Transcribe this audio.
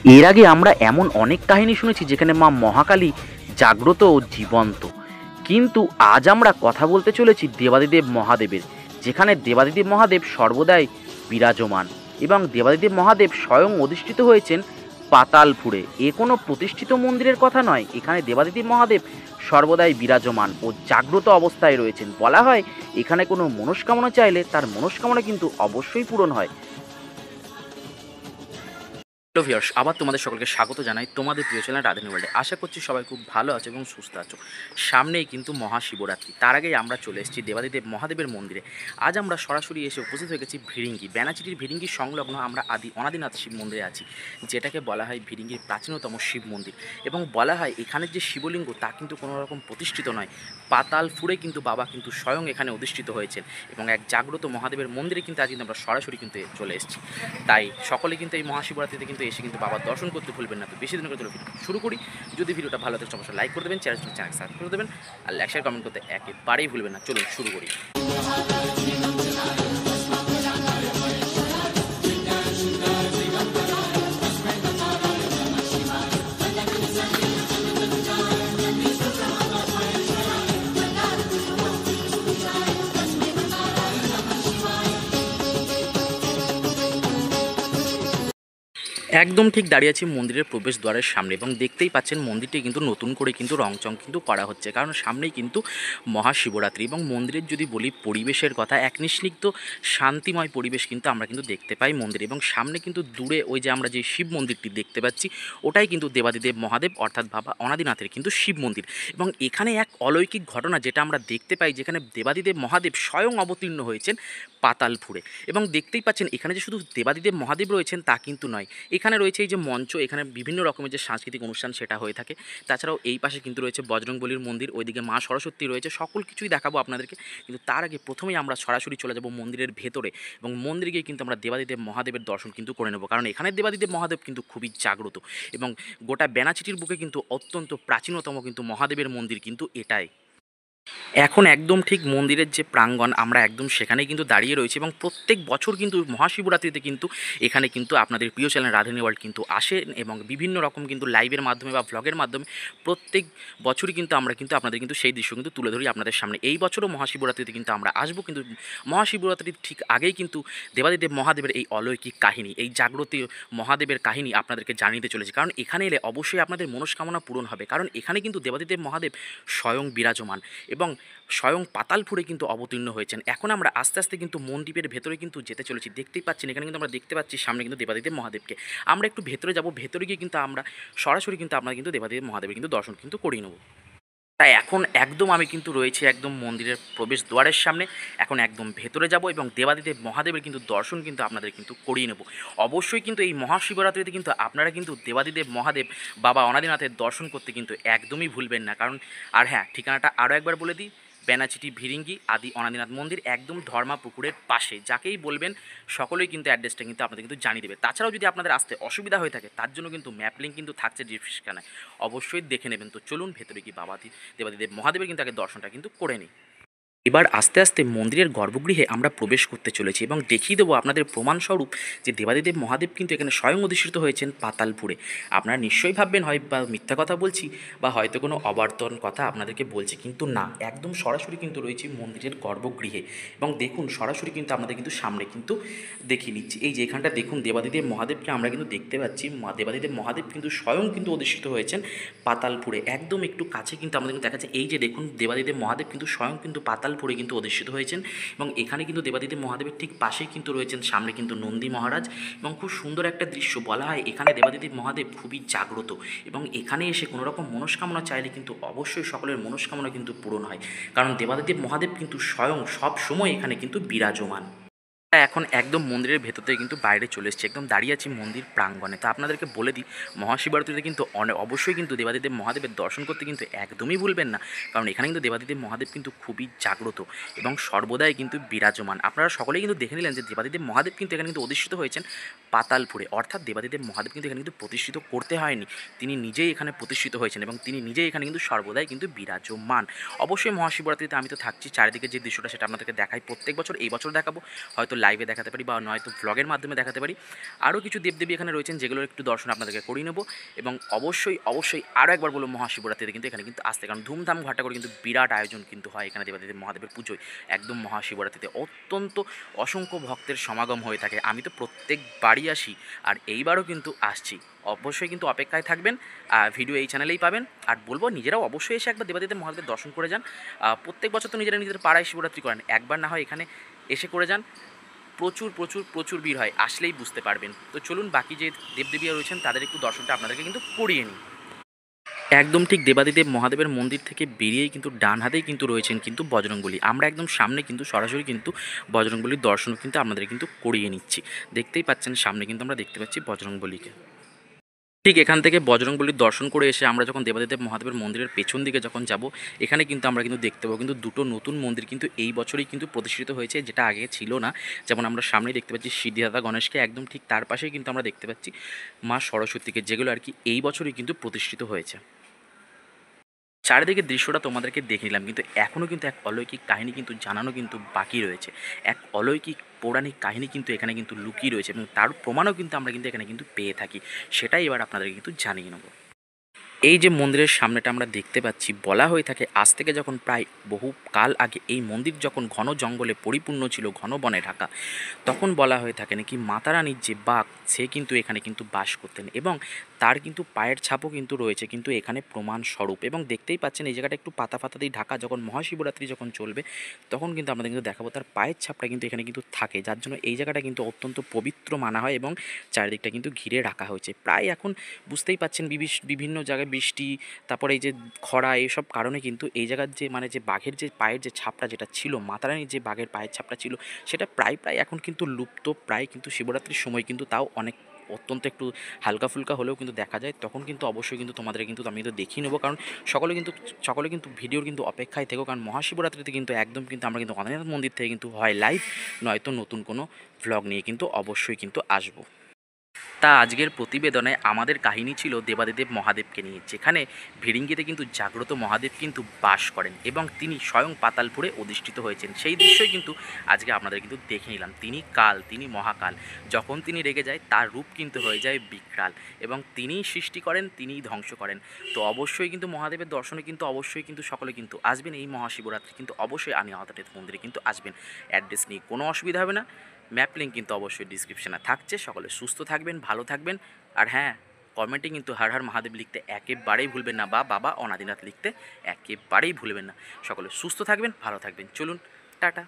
এর আগে আমরা এমন অনেক কাহিনী শুনেছি যেখানে মা মহাকালী জাগ্রত ও জীবন্ত, কিন্তু আজ আমরা কথা বলতে চলেছি দেবাদিদেব মহাদেবের, যেখানে দেবাদিদেব মহাদেব সর্বদাই বিরাজমান এবং দেবাদিদেব মহাদেব স্বয়ং অধিষ্ঠিত হয়েছেন পাতালপুরে। এ কোনো প্রতিষ্ঠিত মন্দিরের কথা নয়, এখানে দেবাদিদেব মহাদেব সর্বদাই বিরাজমান ও জাগ্রত অবস্থায় রয়েছেন। বলা হয় এখানে কোনো মনস্কামনা চাইলে তার মনস্কামনা কিন্তু অবশ্যই পূরণ হয়। হ্যালো ভিউয়ার্স, আবার তোমাদের সকলকে স্বাগত জানাই তোমাদের প্রিয় চ্যানেল রাধেনী ওয়ার্ল্ডে। আশা করছি সবাই খুব ভালো আছো এবং সুস্থ আছো। সামনেই কিন্তু মহাশিবরাত্রি, তার আগেই আমরা চলে এসেছি দেবাদিদেব মহাদেবের মন্দিরে। আজ আমরা সরাসরি এসে উপস্থিত হয়ে গেছি ভিড়িঙ্গি, ব্যানাচিটির ভিড়িঙ্গি সংলগ্ন আমরা অনাদিনাথ শিব মন্দিরে আছি, যেটাকে বলা হয় ভিড়িঙ্গির প্রাচীনতম শিব মন্দির। এবং বলা হয় এখানের যে শিবলিঙ্গ তা কিন্তু কোনো রকম প্রতিষ্ঠিত নয়, পাতাল ফুঁড়ে কিন্তু বাবা কিন্তু স্বয়ং এখানে অধিষ্ঠিত হয়েছেন এবং এক জাগ্রত মহাদেবের মন্দিরে কিন্তু আজ কিন্তু আমরা সরাসরি কিন্তু চলে এসেছি। তাই সকলে কিন্তু এই মহাশিবরাত্রিতে কিন্তু এসে কিন্তু বাবার দর্শন করতে ভুলবেন না। তো বেশি দিন করে চলো শুরু করি। যদি ভিডিওটা ভালো থাকে অবশ্যই লাইক করে দেবেন, চ্যানেল সাবস্ক্রাইব করে দেবেন আর লাইক শেয়ার কমেন্ট করতে একেবারেই ভুলবেন না। চলুন শুরু করি। একদম ঠিক দাঁড়িয়ে আছি মন্দিরের প্রবেশ দ্বারের সামনে এবং দেখতেই পাচ্ছেন মন্দিরটি কিন্তু নতুন করে কিন্তু রংচং কিন্তু করা হচ্ছে, কারণ সামনেই কিন্তু মহাশিবরাত্রি। এবং মন্দিরের যদি বলি পরিবেশের কথা, এক নিঃস্নিগ্ধ শান্তিময় পরিবেশ কিন্তু আমরা কিন্তু দেখতে পাই মন্দিরে। এবং সামনে কিন্তু দূরে ওই যে আমরা যে শিব মন্দিরটি দেখতে পাচ্ছি ওটাই কিন্তু দেবাদিদেব মহাদেব অর্থাৎ বাবা অনাদিনাথের কিন্তু শিব মন্দির। এবং এখানে এক অলৌকিক ঘটনা যেটা আমরা দেখতে পাই, যেখানে দেবাদিদেব মহাদেব স্বয়ং অবতীর্ণ হয়েছেন পাতালপুরে। এবং দেখতেই পাচ্ছেন এখানে যে শুধু দেবাদিদেব মহাদেব রয়েছেন তা কিন্তু নয়, এখানে রয়েছে এই যে মঞ্চ, এখানে বিভিন্ন রকমের যে সাংস্কৃতিক অনুষ্ঠান সেটা হয়ে থাকে। তাছাড়াও এই পাশে কিন্তু রয়েছে বজরংবলীর মন্দির, ওইদিকে মা সরস্বতী রয়েছে, সকল কিছুই দেখাবো আপনাদেরকে। কিন্তু তার আগে প্রথমেই আমরা সরাসরি চলে যাব মন্দিরের ভেতরে এবং মন্দিরে গিয়ে কিন্তু আমরা দেবাদিদেব মহাদেবের দর্শন কিন্তু করে নেব, কারণ এখানে দেবাদিদেব মহাদেব কিন্তু খুবই জাগ্রত এবং গোটা ব্যানাচিটির বুকে কিন্তু অত্যন্ত প্রাচীনতম কিন্তু মহাদেবের মন্দির কিন্তু এটাই। এখন একদম ঠিক মন্দিরের যে প্রাঙ্গণ আমরা একদম সেখানেই কিন্তু দাঁড়িয়ে রয়েছি এবং প্রত্যেক বছর কিন্তু মহাশিবরাত্রিতে কিন্তু এখানে কিন্তু আপনাদের প্রিয় চ্যানেল রাধেনী ওয়ার্ল্ড কিন্তু আসেন এবং বিভিন্ন রকম কিন্তু লাইভের মাধ্যমে বা ভ্লগের মাধ্যমে প্রত্যেক বছরই কিন্তু আমরা কিন্তু আপনাদের কিন্তু সেই দৃশ্য কিন্তু তুলে ধরি আপনাদের সামনে। এই বছরও মহাশিবরাত্রিতে কিন্তু আমরা আসবো, কিন্তু মহাশিবরাত্রির ঠিক আগেই কিন্তু দেবাদিদেব মহাদেবের এই অলৌকিক কাহিনী, এই জাগ্রত মহাদেবের কাহিনী আপনাদেরকে জানিয়ে চলেছি, কারণ এখানে এলে অবশ্যই আপনাদের মনস্কামনা পূরণ হবে, কারণ এখানে কিন্তু দেবাদিদেব মহাদেব স্বয়ং বিরাজমান এবং স্বয়ং পাতালপুরে কিন্তু অবতীর্ণ হয়েছেন। এখন আমরা আস্তে আস্তে কিন্তু মন্দিরের ভেতরে কিন্তু যেতে চলেছি। দেখতেই পাচ্ছেন এখানে কিন্তু আমরা দেখতে পাচ্ছি সামনে কিন্তু দেবাদিদেব মহাদেবকে। আমরা একটু ভেতরে যাব, ভেতরে গিয়ে কিন্তু আমরা সরাসরি কিন্তু আমরা কিন্তু দেবাদিদেব মহাদেবের কিন্তু দর্শন কিন্তু করিয়ে নেব। তাই এখন একদম আমি কিন্তু রয়েছি একদম মন্দিরের প্রবেশ দ্বারের সামনে। এখন একদম ভেতরে যাব এবং দেবাদিদেব মহাদেবের কিন্তু দর্শন কিন্তু আপনাদের কিন্তু করিয়ে নেব। অবশ্যই কিন্তু এই মহাশিবরাত্রিতে কিন্তু আপনারা কিন্তু দেবাদিদেব মহাদেব বাবা অনাদিনাথের দর্শন করতে কিন্তু একদমই ভুলবেন না, কারণ আর হ্যাঁ, ঠিকানাটা আরও একবার বলে দিই, ব্যানাচিটি ভিড়িঙ্গি আদি অনাদিনাথ মন্দির একদম ধর্মা পুকুরের পাশে। যাকেই বলবেন সকলেই কিন্তু অ্যাড্রেসটা কিন্তু আপনাদের কিন্তু জানিয়ে দেবে। তাছাড়াও যদি আপনাদের আসতে অসুবিধা হয়ে থাকে তার জন্য কিন্তু ম্যাপ লিঙ্ক কিন্তু থাকছে ডিসক্রিপশনে, অবশ্যই দেখে নেবেন। তো চলুন ভেতরে কি দেবাদিদেব মহাদেবের কিন্তু আগে দর্শনটা কিন্তু করে নিই। এবার আস্তে আস্তে মন্দিরের গর্ভগৃহে আমরা প্রবেশ করতে চলেছি এবং দেখিয়ে দেবো আপনাদের প্রমাণস্বরূপ যে দেবাদিদেব মহাদেব কিন্তু এখানে স্বয়ং অধিষ্ঠিত হয়েছেন পাতালপুরে। আপনারা নিশ্চয়ই ভাববেন হয় বা মিথ্যা কথা বলছি বা হয়তো কোনো অবান্তর কথা আপনাদেরকে বলছি, কিন্তু না, একদম সরাসরি কিন্তু রয়েছে মন্দিরের গর্ভগৃহে। এবং দেখুন সরাসরি কিন্তু আপনাদের কিন্তু সামনে কিন্তু দেখিয়ে নিচ্ছি। এই যে এখানটা দেখুন দেবাদিদেব মহাদেবকে আমরা কিন্তু দেখতে পাচ্ছি, দেবাদিদেব মহাদেব কিন্তু স্বয়ং কিন্তু অধিষ্ঠিত হয়েছেন পাতালপুরে। একদম একটু কাছে কিন্তু আমাদের কিন্তু দেখাচ্ছে, এই যে দেখুন দেবাদিদেব মহাদেব কিন্তু স্বয়ং কিন্তু পাতালপুরে কিন্তু অধিষ্ঠিত হয়েছেন এবং এখানে কিন্তু দেবাদিদেব মহাদেবের ঠিক পাশেই কিন্তু রয়েছেন সামনে কিন্তু নন্দী মহারাজ। এবং খুব সুন্দর একটা দৃশ্য, বলা হয় এখানে দেবাদিদেব মহাদেব খুবই জাগ্রত এবং এখানে এসে কোনো রকম মনস্কামনা চাইলে কিন্তু অবশ্যই সকলের মনস্কামনা কিন্তু পূরণ হয়, কারণ দেবাদিদেব মহাদেব কিন্তু স্বয়ং সব সময় এখানে কিন্তু বিরাজমান। এখন একদম মন্দিরের ভেতর থেকে কিন্তু বাইরে চলে এসেছি, একদম দাঁড়িয়ে আছি মন্দির প্রাঙ্গণে। তো আপনাদেরকে বলে দিই মহাশিবরাত্রিতে কিন্তু অবশ্যই কিন্তু দেবাদিদেব মহাদেবের দর্শন করতে কিন্তু একদমই ভুলবেন না, কারণ এখানে কিন্তু দেবাদিদেব মহাদেব কিন্তু খুবই জাগ্রত এবং সর্বদাই কিন্তু বিরাজমান। আপনারা সকলেই কিন্তু দেখে নিলেন যে দেবাদিদেব মহাদেব কিন্তু এখানে কিন্তু অধিষ্ঠিত হয়েছেন পাতালপুরে, অর্থাৎ দেবাদিদেব মহাদেব কিন্তু এখানে কিন্তু প্রতিষ্ঠিত করতে হয়নি, তিনি নিজেই এখানে প্রতিষ্ঠিত হয়েছেন এবং তিনি নিজেই এখানে কিন্তু সর্বদাই কিন্তু বিরাজমান। অবশ্যই মহাশিবরাত্রিতে আমি তো থাকছি, চারিদিকে যে দৃশ্যটা সেটা আপনাদেরকে দেখাই প্রত্যেক বছর, এই বছর দেখাবো, হয়তো লাইভে দেখাতে পারি বা নয়তো ভ্লগের মাধ্যমে দেখাতে পারি। আরও কিছু দেবদেবী এখানে রয়েছেন যেগুলোর একটু দর্শন আপনাদেরকে করিয়ে নেবো। এবং অবশ্যই আরও একবার বলবো, মহাশিবরাত্রিতে কিন্তু এখানে কিন্তু আসতে, কারণ ধুমধাম ঘাটা করে কিন্তু বিরাট আয়োজন কিন্তু হয় এখানে দেবাদিদেব মহাদেবের পুজোয়। একদম মহাশিবরাত্রিতে অত্যন্ত অসংখ্য ভক্তের সমাগম হয়ে থাকে। আমি তো প্রত্যেকবারই আসি, আর এইবারও কিন্তু আসছি। অবশ্যই কিন্তু অপেক্ষায় থাকবেন, ভিডিও এই চ্যানেলেই পাবেন। আর বলবো নিজেরাও অবশ্যই এসে একবার দেবাদিদেব মহাদেবের দর্শন করে যান। প্রত্যেক বছর তো নিজেরা নিজেদের পাড়ায় শিবরাত্রি করেন, একবার না হয় এখানে এসে করে যান। প্রচুর ভিড় হয়, আসলেই বুঝতে পারবেন। তো চলুন বাকি যে দেবদেবীরা রয়েছেন তাদের একটু দর্শনটা আপনাদেরকে কিন্তু করিয়ে নিই। একদম ঠিক দেবাদিদেব মহাদেবের মন্দির থেকে বেরিয়েই কিন্তু ডান হাতেই কিন্তু রয়েছেন কিন্তু বজরংবলী। আমরা একদম সামনে কিন্তু সরাসরি কিন্তু বজরংবলীর দর্শন কিন্তু আপনাদের কিন্তু করিয়ে নিচ্ছি। দেখতেই পাচ্ছেন সামনে কিন্তু আমরা দেখতে পাচ্ছি বজরংবলীকে। ঠিক এখান থেকে বজরংবলীর দর্শন করে এসে আমরা যখন দেবাদিদেব মহাদেবের মন্দিরের পেছন দিকে যখন যাব, এখানে কিন্তু আমরা কিন্তু দেখতে পাবো কিন্তু দুটো নতুন মন্দির কিন্তু এই বছরই কিন্তু প্রতিষ্ঠিত হয়েছে, যেটা আগে ছিল না। যেমন আমরা সামনেই দেখতে পাচ্ছি সিদ্ধিদাতা গণেশকে, একদম ঠিক তার পাশেই কিন্তু আমরা দেখতে পাচ্ছি মা সরস্বতীকে, যেগুলো আর কি এই বছরই কিন্তু প্রতিষ্ঠিত হয়েছে। চারিদিকের দৃশ্যটা তোমাদেরকে দেখে নিলাম, কিন্তু এখনও কিন্তু এক অলৌকিক কাহিনী কিন্তু জানানো কিন্তু বাকি রয়েছে। এক অলৌকিক পৌরাণিক কাহিনী কিন্তু এখানে কিন্তু লুকিয়ে রয়েছে, এবং তার প্রমাণও কিন্তু আমরা কিন্তু এখানে কিন্তু পেয়ে থাকি। সেটাই এবার আপনাদেরকে কিন্তু জানিয়ে নেব। এই যে মন্দিরের সামনেটা আমরা দেখতে পাচ্ছি, বলা হয়ে থাকে আজ থেকে যখন প্রায় বহু কাল আগে এই মন্দির যখন ঘন জঙ্গলে পরিপূর্ণ ছিল, ঘন বনে ঢাকা, তখন বলা হয়ে থাকে নাকি মাতারানীর যে বাঘ, সে কিন্তু এখানে কিন্তু বাস করতেন, এবং তার কিন্তু পায়ের ছাপও কিন্তু রয়েছে কিন্তু এখানে প্রমাণ স্বরূপ। এবং দেখতেই পাচ্ছেন এই জায়গাটা একটু পাতা পাতা দিয়ে ঢাকা, যখন মহাশিবরাত্রি যখন চলবে তখন কিন্তু আমাদের কিন্তু দেখাবো তার পায়ের ছাপটা কিন্তু এখানে কিন্তু থাকে, যার জন্য এই জায়গাটা কিন্তু অত্যন্ত পবিত্র মানা হয় এবং চারিদিকটা কিন্তু ঘিরে রাখা হয়েছে। প্রায় এখন বুঝতেই পাচ্ছেন বিভিন্ন জায়গায় বৃষ্টি, তারপরে এই যে খরা, এইসব কারণে কিন্তু এই জায়গার যে মানে যে বাঘের যে পায়ের যে ছাপটা যেটা ছিল, মাতারানির যে বাঘের পায়ের ছাপটা ছিল, সেটা প্রায় এখন কিন্তু লুপ্ত প্রায়। কিন্তু শিবরাত্রির সময় কিন্তু তাও অনেক অত্যন্ত একটু হালকা ফুলকা হলেও কিন্তু দেখা যায়, তখন কিন্তু অবশ্যই কিন্তু তোমাদের কিন্তু আমি কিন্তু দেখিয়ে নেবো। কারণ সকলে কিন্তু ভিডিওর কিন্তু অপেক্ষায় থেকো, কারণ মহাশিবরাত্রিতে কিন্তু একদম কিন্তু আমরা কিন্তু অনেক মন্দির থেকে কিন্তু হয় লাইভ, নয়তো নতুন কোনো ভ্লগ নিয়ে কিন্তু অবশ্যই কিন্তু আসবো। তা আজকের প্রতিবেদনে আমাদের কাহিনী ছিল দেবাদিদেব মহাদেবকে নিয়ে, যেখানে ভিড়িঙ্গিতে কিন্তু জাগ্রত মহাদেব কিন্তু বাস করেন এবং তিনি স্বয়ং পাতালপুরে অধিষ্ঠিত হয়েছেন। সেই দৃশ্যই কিন্তু আজকে আপনাদের কিন্তু দেখে নিলাম। তিনি মহাকাল, যখন তিনি রেগে যায় তার রূপ কিন্তু হয়ে যায় বিকরাল, এবং তিনিই সৃষ্টি করেন, তিনিই ধ্বংস করেন। তো অবশ্যই কিন্তু মহাদেবের দর্শনে কিন্তু অবশ্যই কিন্তু সকলে কিন্তু আসবেন এই মহাশিবরাত্রি, কিন্তু অবশ্যই আনিয়াহাটের মন্দিরে কিন্তু আসবেন। অ্যাড্রেস নিয়ে কোনো অসুবিধা হবে না, ম্যাপ লিঙ্ক কিন্তু অবশ্যই ডিসক্রিপশানে থাকছে। সকলে সুস্থ থাকবেন, ভালো থাকবেন। আর হ্যাঁ, কমেন্টে কিন্তু হর হর মহাদেব লিখতে একেবারেই ভুলবেন না, বা বাবা অনাদিনাথ লিখতে একেবারেই ভুলবেন না। সকলে সুস্থ থাকবেন, ভালো থাকবেন। চলুন, টাটা।